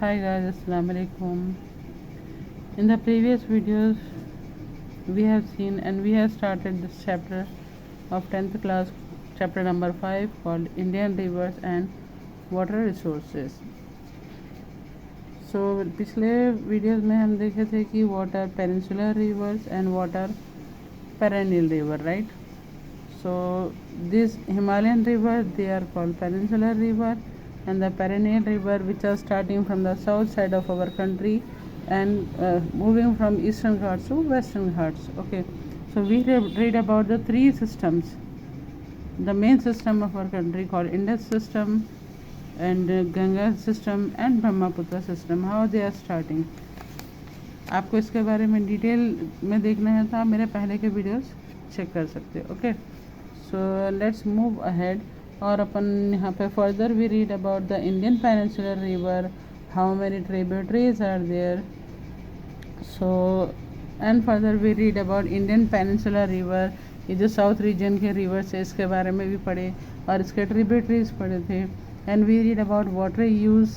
Hi guys, Assalamu alaikum. In the previous videos we have seen and we have started this chapter of 10th class, chapter number 5, called Indian Rivers and Water Resources. So पिछले videos में हम देखे थे कि water peninsular reverse and water perennial river, right? So these Himalayan rivers, they are called peninsular river, and the perennial river which are starting from the south side of our country and moving from eastern Ghats to western Ghats. Okay, so we read about the three systems, the main system of our country called Indus system and Ganga system and Brahmaputra system, how they are starting. आपको इसके बारे में detail में देखना है तो आप मेरे पहले के वीडियोस चेक कर सकते हो. Okay, so let's move ahead. और अपन यहाँ पे further we read about the Indian peninsular river, how many tributaries are there. So and further we read about Indian peninsular river, ये जो साउथ रीजन के रिवर्स है इसके बारे में भी पढ़े और इसके ट्रिब्यूटरीज पढ़े थे. And we read about water use.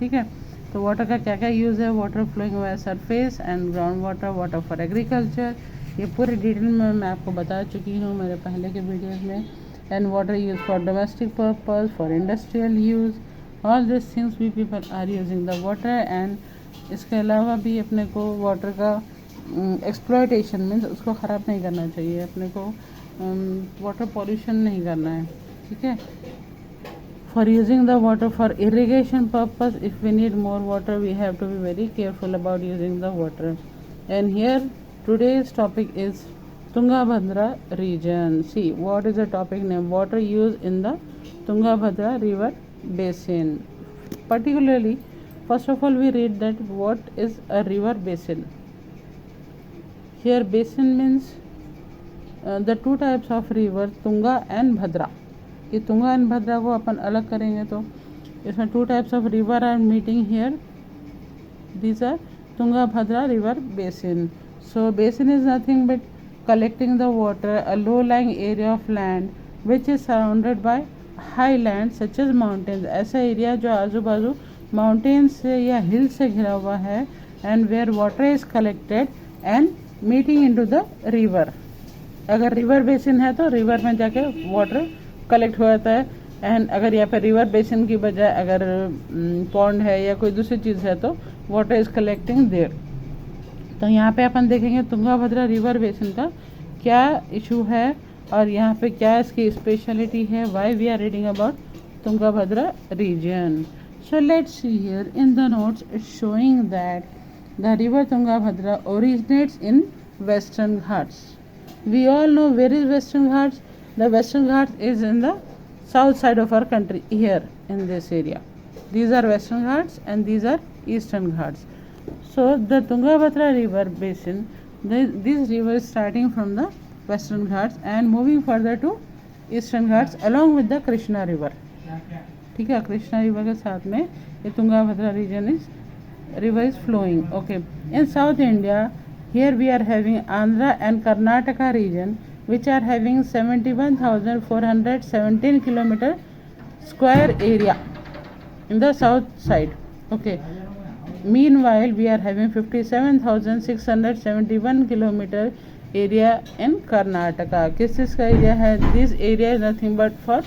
ठीक है, तो वाटर का क्या क्या यूज़ है, water flowing via surface and ground water, water for agriculture, ये पूरी डिटेल में मैं आपको बता चुकी हूँ मेरे पहले के वीडियोस में. And water use for domestic purpose, for industrial use, all this things we people are using the water. एंड इसके अलावा भी अपने को वाटर का एक्सप्लॉयटेशन मीन्स उसको ख़राब नहीं करना चाहिए, अपने को वाटर पॉल्यूशन नहीं करना है. ठीक है, for using the water for irrigation purpose, if we need more water we have to be very careful about using the water. And here today's topic is Tungabhadra region. See what is the topic name, water use in the Tungabhadra river basin. Particularly, first of all we read that what is a river basin. Here basin means the two types of river, Tunga and Bhadra. ये Tunga and भद्रा को अपन अलग करेंगे तो इसमें two types of river are meeting here. These are Tunga Bhadra river basin. So basin is nothing but collecting the water a low lying area of land which is surrounded by high land such as mountains. ऐसा area जो आजू बाजू mountains से या हिल से घिरा हुआ है, and where water is collected and meeting into the river. अगर रिवर बेसिन है तो रिवर में जाके वाटर कलेक्ट हो जाता है. एंड अगर यहाँ पे रिवर बेसिन की बजाय अगर पॉन्ड है या कोई दूसरी चीज़ है तो वाटर इज कलेक्टिंग देयर. तो यहाँ पे अपन देखेंगे तुंगाभद्रा रिवर बेसिन का क्या इशू है और यहाँ पे क्या इसकी स्पेशलिटी है, why we are reading about Tungabhadra region. So let's see here in the notes showing that the river Tungabhadra originates in western Ghats. We all know where is Western Ghats. The Western Ghats is in the south side of our country, here in this area. These are Western Ghats and these are Eastern Ghats. So the Tungabhadra river basin, this river is starting from the Western Ghats and moving further to Eastern Ghats along with the Krishna river. ठीक है, Krishna river के साथ में ये Tungabhadra region river is flowing. Okay, in South India, here we are having Andhra and Karnataka region, which are having 71,417 kilometer square area in the south side. Okay, meanwhile we are having 57,671 kilometer area in Karnataka. किस चीज़ का area है? This area is nothing but for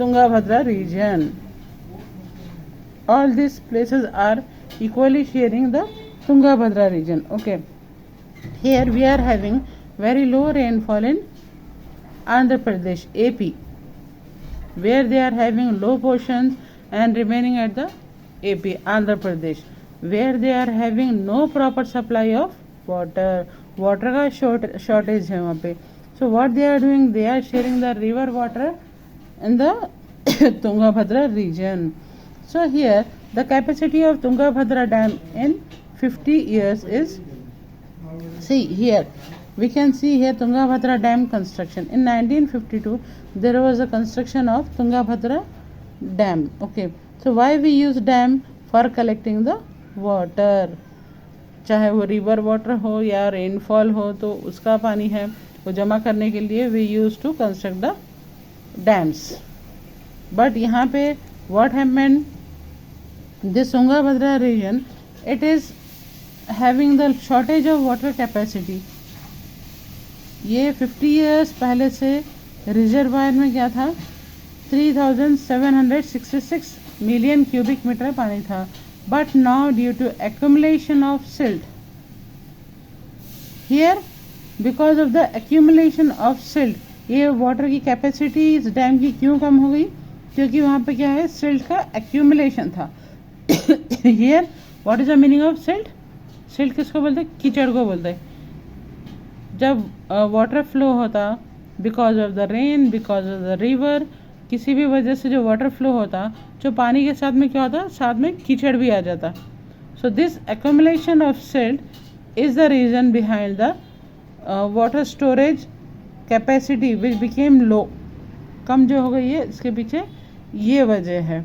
Tungabhadra region. All these places are equally sharing the Tungabhadra region. Okay, here we are having very low rainfall in Andhra Pradesh, AP, where they are having low portions and remaining at the AP, Andhra Pradesh, where they are having no proper supply of water. Water का shortage है वहाँ पे. So what they are doing, they are sharing the river water in the Tungabhadra region. So here the capacity of Tungabhadra dam in 50 years is, see here we can see here Tungabhadra dam construction. In 1952 there was a construction of Tungabhadra dam. Okay, so why we use dam? For collecting the water. चाहे वो river water हो या rainfall हो तो उसका पानी है वो जमा करने के लिए we used to construct the dams. But यहाँ पे what happened, This Tungabhadra region, it is having the shortage of water capacity. ये 50 years पहले से रिजर्वायर में क्या था, 3766 मिलियन क्यूबिक मीटर पानी था. But now due to accumulation of silt, here because of the accumulation of silt, ये water की कैपेसिटी इस डैम की क्यों कम हो गई, क्योंकि वहाँ पे क्या है, सिल्ट का एक्यूमुलेशन था. Here what is the meaning of silt? Silt किसको बोलते हैं? कीचड़ को बोलते हैं. जब वाटर फ्लो होता because of the rain, because of the river, किसी भी वजह से जो वाटर फ्लो होता, जो पानी के साथ में क्या होता, साथ में कीचड़ भी आ जाता. So this accumulation of silt is the reason behind the water storage capacity which became low, कम जो हो गई है, इसके पीछे ये वजह है.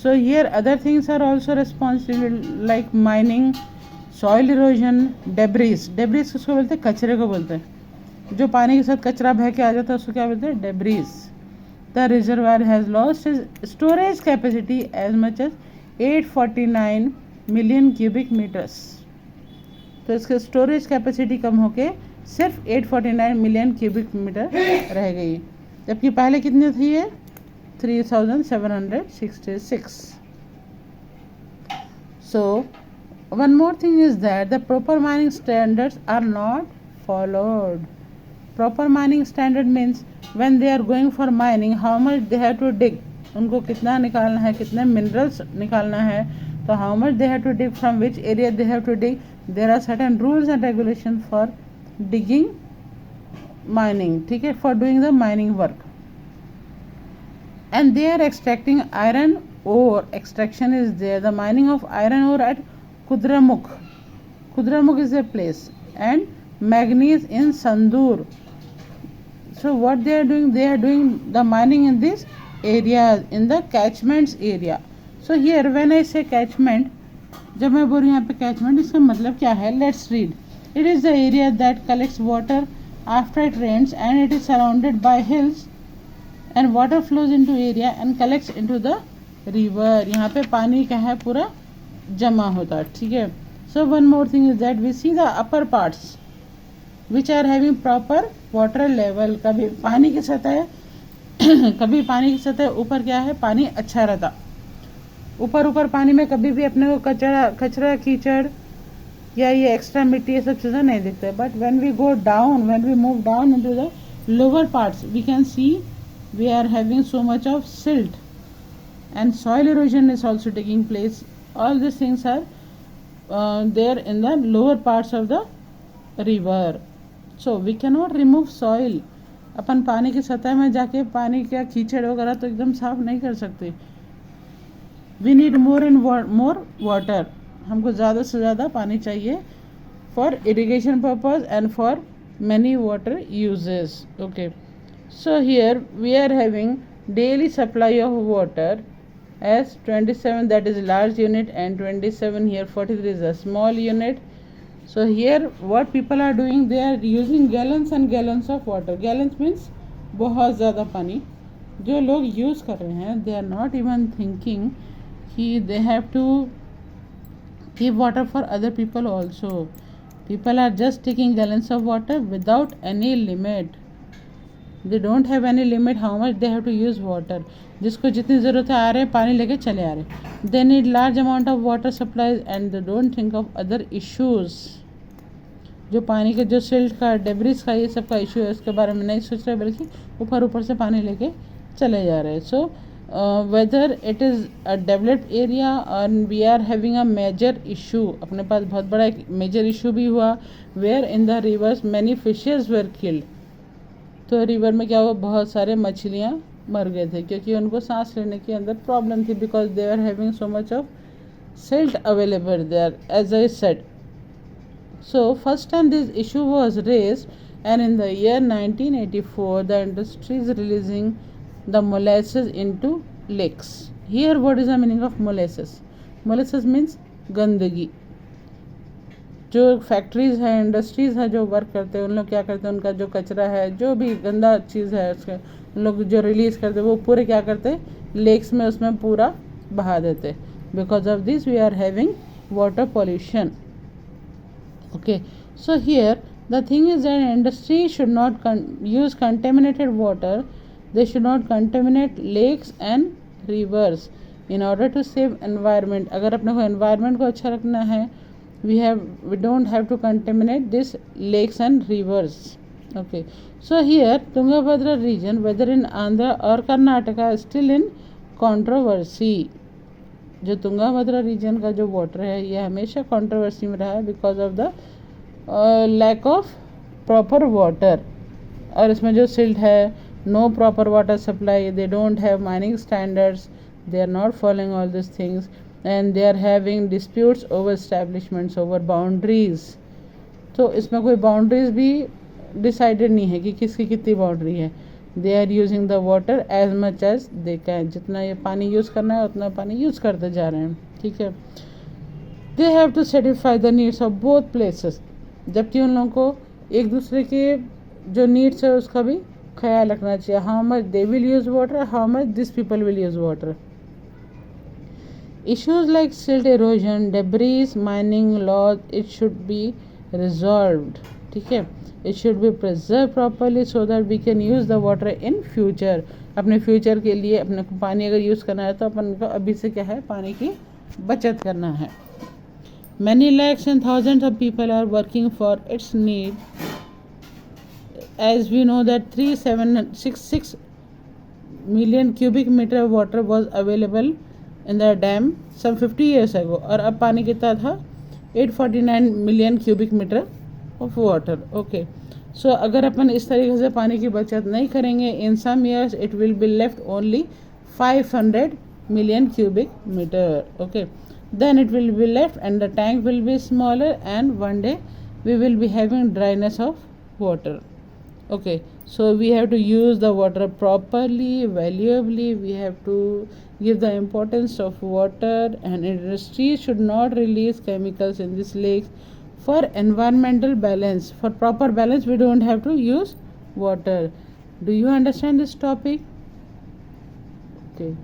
So here other things are also responsible like mining, soil erosion, debris. Debris किसको बोलते हैं? कचरे को बोलते हैं. जो पानी के साथ कचरा बह के आ जाता है उसको क्या बोलते हैं? Debris. The reservoir has lost his storage capacity as much as 849 million cubic metres. तो इसके स्टोरेज कैपेसिटी कम होके सिर्फ 849 मिलियन क्यूबिक मीटर रह गई, जबकि पहले कितनी थी ये? 3766. So one more thing is that the proper mining standards are not followed. Proper mining standard means when they are going for mining, how much they have to dig, उनको कितना निकालना है, कितने मिनरल्स निकालना है, तो how much they have to dig, from which area they have to dig. There are certain rules and regulations for digging mining, ठीक है, for doing the mining work. And they are extracting iron ore. Extraction is there. The mining of iron ore at Kudramukh. Kudramukh is a place, and manganese in Sandur. So what they are doing? They are doing the mining in these areas, in the catchments area. So here when I say catchment, जब मैं बोल रही हूँ यहाँ पे catchment, इसका मतलब क्या है? Let's read. It is the area that collects water after it rains, and it is surrounded by hills, and water flows into area and collects into the river. यहाँ पे पानी क्या है? पूरा जमा होता है, ठीक है. So one more thing is that we see the upper parts which are having proper water level. कभी पानी की सतह कभी पानी की सतह ऊपर क्या है? पानी अच्छा रहता. ऊपर पानी में कभी भी अपने को कचरा कीचड़ या ये एक्स्ट्रा मिट्टी ये सब चीज़ें नहीं दिखते. But when we go down, when we move down into the lower parts, we can see we are having so much of silt, and soil erosion is also taking place. All these things are there in the lower parts of the river. So we cannot remove soil. अपन पानी की सतह में जाके पानी का कीचड़ वगैरह तो एकदम साफ नहीं कर सकते. We need more and more water. हमको ज़्यादा से ज़्यादा पानी चाहिए for irrigation purpose and for many water uses. Okay. So here we are having daily supply of water as 27, that is large unit, and 27 here 43 is a small unit. So here what people are doing, they are using gallons and gallons of water. Gallons means बहुत ज़्यादा पानी जो लोग use कर रहे हैं. They are not even thinking कि they have to keep water for other people also. People are just taking gallons of water without any limit. They don't have any limit how much they have to use water. जिसको जितनी ज़रूरत है आ रहे हैं, पानी लेके चले आ रहे हैं. They need large amount of water supplies and they don't think of other issues. जो पानी के जो सिल्ट का, डेब्रिस का, ये सब का इशू है, उसके बारे में नहीं सोच रहे, बल्कि ऊपर से पानी लेके चले जा रहे हैं. So whether it is a developed area और we are having a major issue, अपने पास बहुत बड़ा एक मेजर इशू भी हुआ. Where in the rivers many fishes were killed. तो रिवर में क्या हुआ? बहुत सारे मछलियाँ मर गए थे क्योंकि उनको सांस लेने के अंदर प्रॉब्लम थी, because they are having so much of silt available there, as I said. So first time this issue was raised, and in the year 1984 the industry is releasing the molasses into lakes. Here what is the meaning of molasses? Molasses means गंदगी. जो factories हैं, industries हैं, जो work करते हैं, उन लोग क्या करते हैं? उनका जो कचरा है, जो भी गंदा चीज़ है, उसके उन लोग जो रिलीज़ करते हैं वो पूरे क्या करते हैं? लेक्स में, उसमें पूरा बहा देते. Because of this we are having water pollution. Okay, so here the thing is that industry should not use contaminated water. They should not contaminate lakes and rivers in order to save environment. अगर अपने को environment को अच्छा रखना है, we don't have to contaminate this lakes and rivers. Okay, so here Tungabhadra region, whether in Andhra or Karnataka, is still in controversy. जो Tungabhadra reason का जो वाटर है ये हमेशा कंट्रोवर्सी में रहा है because of the lack of proper water. और इसमें जो सिल्ट है, no proper water supply, they don't have mining standards, they are not following all these things, and they are having disputes over establishments, over boundaries. तो इसमें कोई boundaries भी decided नहीं है कि किसकी कितनी बाउंड्री है. They are using the water as much as they can. जितना ये पानी यूज़ करना है उतना पानी यूज़ करते जा रहे हैं. ठीक है. They have to satisfy the needs of both places. जबकि उन लोगों को एक दूसरे के जो नीड्स है उसका भी ख्याल रखना चाहिए. How much they will use water, how much this people will use water. Issues like silt erosion, debris, mining laws, it should be resolved. ठीक है. It should be preserved properly so that we can use the water in future. अपने future के लिए अपने को पानी अगर use करना है तो अपन को अभी से क्या है, पानी की बचत करना है. Many lakhs and thousands of people are working for its need. As we know that 3766 million cubic meter of water was available in the dam some 50 years ago. और अब पानी कितना था, 849 million cubic meter of water. Okay, so अगर अपन इस तरीके से पानी की बचत नहीं करेंगे, in some years it will be left only 500 million cubic meter. Okay, then it will be left and the tank will be smaller and one day we will be having dryness of water. Okay, so we have to use the water properly, valuably. We have to give the importance of water, and industry should not release chemicals in these lakes. For environmental balance, for proper balance, we don't have to use water. Do you understand this topic? Okay.